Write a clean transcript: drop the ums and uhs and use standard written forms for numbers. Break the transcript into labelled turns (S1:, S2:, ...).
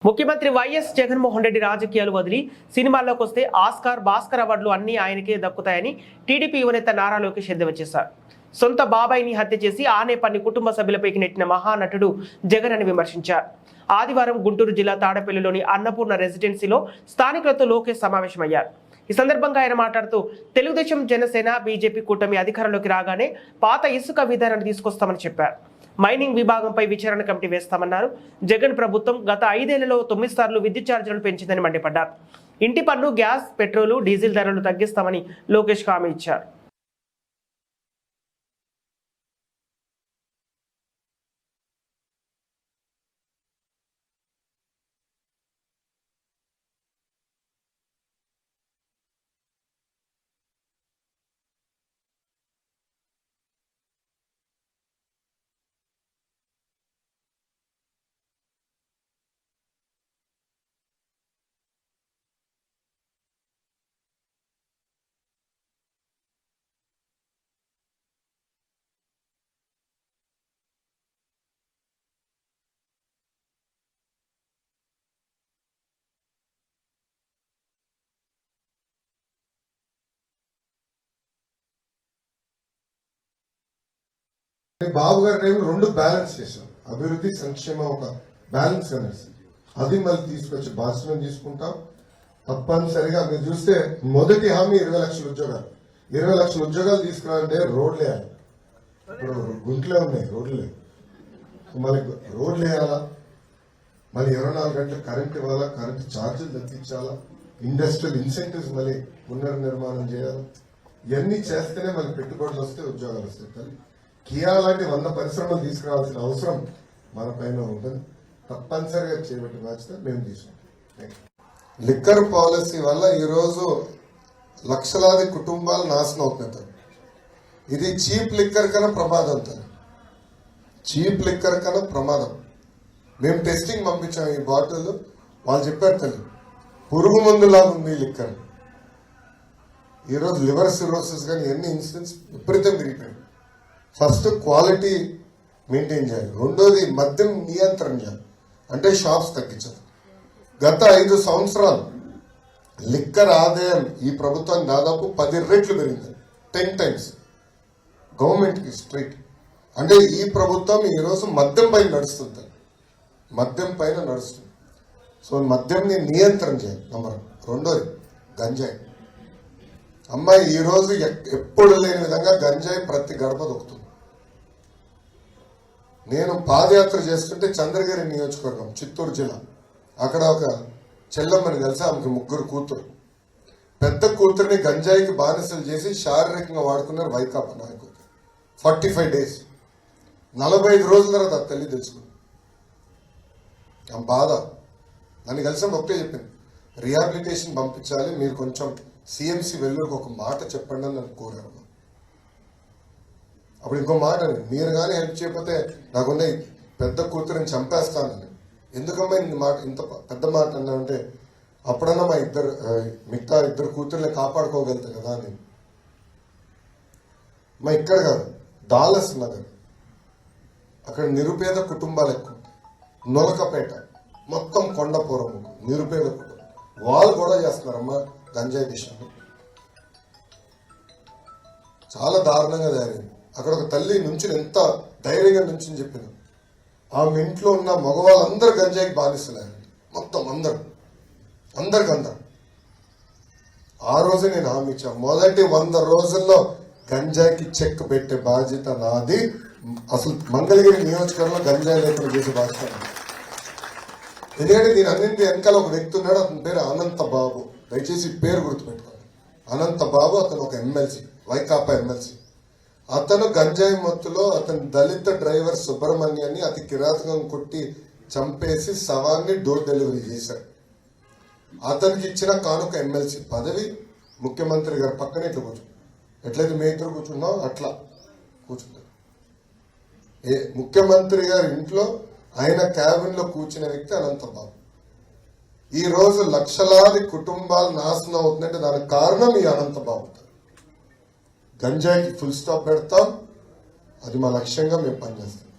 S1: ముఖ్యమంత్రి వైఎస్ జగన్మోహన్ రెడ్డి రాజకీయాలు వదిలి సినిమాల్లోకి వస్తే ఆస్కార్ భాస్కర్ అవార్డులు అన్నీ ఆయనకే దక్కుతాయని టీడీపీ యువనేత నారా లోకేష్ ఎద్దేవా చేశారు. సొంత బాబాయిని హత్య చేసి ఆ నేపాన్ని కుటుంబ సభ్యులపైకి నెట్టిన మహానటుడు జగన్ అని విమర్శించారు. ఆదివారం గుంటూరు జిల్లా తాడేపల్లిలోని అన్నపూర్ణ రెసిడెన్సీలో స్థానికులతో లోకేష్ సమావేశమయ్యారు. ఈ సందర్భంగా ఆయన మాట్లాడుతూ తెలుగుదేశం, జనసేన, బీజేపీ కూటమి అధికారంలోకి రాగానే పాత ఇసుక విధానాన్ని తీసుకొస్తామని చెప్పారు. మైనింగ్ విభాగంపై విచారణ కమిటీ వేస్తామన్నారు. జగన్ ప్రభుత్వం గత 5 ఏళ్లలో 9 సార్లు విద్యుత్ ఛార్జీలను పెంచిందని మండిపడ్డారు. ఇంటి పన్ను, గ్యాస్, పెట్రోలు, డీజిల్ ధరలు తగ్గిస్తామని లోకేష్ హామీ ఇచ్చారు.
S2: బాబు గారి టైంలో రెండు బ్యాలెన్స్ చేశాం. అభివృద్ధి, సంక్షేమం ఒక బ్యాలెన్స్ అనేసి అది మళ్ళీ తీసుకొచ్చి బాధ్యత తీసుకుంటాం. తప్పనిసరిగా మీరు చూస్తే మొదటి హామీ 20 లక్షల ఉద్యోగాలు. 20 లక్షల ఉద్యోగాలు తీసుకురావాలంటే రోడ్లు వేయాలి. ఇప్పుడు గుంట్లే ఉన్నాయి, రోడ్లు లేవు. మనకి రోడ్లు వేయాలా, మళ్ళీ 24 గంటలు కరెంట్ ఇవ్వాలా, కరెంట్ ఛార్జీలు తగ్గించాలా, ఇండస్ట్రియల్ ఇన్సెంటివ్స్ మళ్ళీ పునర్నిర్మాణం చేయాలి. ఇవన్నీ చేస్తేనే మళ్ళీ పెట్టుబడులు వస్తే ఉద్యోగాలు వస్తాయి. కియా లాంటి 100 పరిశ్రమలు తీసుకురావాల్సిన అవసరం మన పైన ఉంటుంది. తప్పనిసరిగా చేపట్టే బాధ్యత మేము తీసుకుంటాం. లిక్కర్ పాలసీ వల్ల ఈరోజు లక్షలాది కుటుంబాలు నాశనం అవుతున్నాయి. ఇది చీప్ లిక్కర్ కన్నా ప్రమాదం. చీప్ లిక్కర్ కన్నా ప్రమాదం. మేము టెస్టింగ్ పంపించాం ఈ బాటిల్. వాళ్ళు చెప్పారు తల్లి పురుగు మందులాగా ఉంది లిక్కర్. ఈరోజు లివర్ సిరోసిస్ కానీ ఎన్ని ఇన్సిడెంట్స్ విపరీతం పెరిగిపోయాయి. ఫస్ట్ క్వాలిటీ మెయింటైన్ చేయాలి. రెండోది మద్యం నియంత్రణ చేయాలి, అంటే షాప్స్ తగ్గించాలి. గత 5 సంవత్సరాలు లిక్కర్ ఆదాయం ఈ ప్రభుత్వం దాదాపు 10 రెట్లు పెరిగింది. 10 టైమ్స్ గవర్నమెంట్కి స్ట్రైట్. అంటే ఈ ప్రభుత్వం ఈరోజు మద్యం పైన నడుస్తుంది. మద్యం పైన నడుస్తుంది. సో మద్యంని నియంత్రణ చేయాలి. రెండోది గంజాయి. అమ్మాయి ఈరోజు ఎప్పుడు లేని విధంగా గంజాయి ప్రతి గడప దొక్కుతుంది. నేను పాదయాత్ర చేస్తుంటే చంద్రగిరి నియోజకవర్గం, చిత్తూరు జిల్లా, అక్కడ ఒక చెల్లమ్మని కలిసి ఆమెకి 3 కూతురు. పెద్ద కూతురిని గంజాయికి బానిసలు చేసి శారీరకంగా వాడుకున్నారు వైకాపా నాయకులు. 45 డేస్, 45 రోజుల తర్వాత ఆ తల్లి తెలుసుకుంది. ఆ బాధ నన్ను కలిసి ఒకటే చెప్పింది, రిహాబిలిటేషన్ పంపించాలి, మీరు కొంచెం సిఎంసి వెల్లూరుకు ఒక మాట చెప్పండి అని నన్ను కోరారు. అప్పుడు ఇంకో మాట, మీరు కానీ హెల్ప్ చేయకపోతే నాకున్న పెద్ద కూతురిని చంపేస్తానని. ఎందుకమ్మా ఇంత పెద్ద మాట అన్నానంటే, అప్పుడన్నా మిగతా 2 కూతుర్ని కాపాడుకోగలుగుతా కదా అని. మా ఇక్కడ కాదు, డాలస్ నగర్, అక్కడ నిరుపేద కుటుంబాలు ఎక్కువ. నొలకపేట మొత్తం కొండపురం నిరుపేద కుటుంబం. వాళ్ళు కూడా చేస్తున్నారమ్మా గంజాయి విషయంలో. చాలా దారుణంగా తయారైంది. అక్కడ ఒక తల్లి నుంచి ఎంత ధైర్యంగా నుంచి చెప్పింది, ఆమె ఇంట్లో ఉన్న మగవాళ్ళందరూ గంజాయికి బానిస్తున్నారండి. మొత్తం అందరికి. ఆ రోజే నేను హామీ ఇచ్చాను, మొదటి 100 రోజుల్లో గంజాయికి చెక్ పెట్టే బాధ్యత నాది. అసలు మంగళగిరి నియోజకవర్గంలో గంజాయి లేకుండా చేసే బాధ్యత. ఎందుకంటే దీని అన్నింటి వెనకాల ఒక వ్యక్తి ఉన్నాడు, అతని పేరు అనంత బాబు. దయచేసి పేరు గుర్తుపెట్టుకోండి. అనంత బాబు, అతను ఒక ఎమ్మెల్సీ, వైకాపా ఎమ్మెల్సీ. అతను గంజాయి మత్తులో అతని దళిత డ్రైవర్ సుబ్రహ్మణ్యాన్ని అతి కిరాతకం కొట్టి చంపేసి శవాన్ని డోర్ డెలివరీ చేశాడు. అతనికి ఇచ్చిన కానుక ఎమ్మెల్సీ పదవి. ముఖ్యమంత్రి గారు పక్కనే ఇట్లా కూర్చుంటారు. ఎట్లయితే మీ ఇద్దరు కూర్చున్నావు అట్లా కూర్చుంటారు. ముఖ్యమంత్రి గారి ఇంట్లో ఆయన క్యాబిన్ లో కూర్చున్న వ్యక్తి అనంతబాబు. ఈ రోజు లక్షలాది కుటుంబాలు నాశనం అవుతుందంటే దానికి కారణం ఈ అనంతబాబు. గంజాయికి ఫుల్ స్టాప్ పెడతాం, అది మా లక్ష్యంగా మేము పనిచేస్తాం.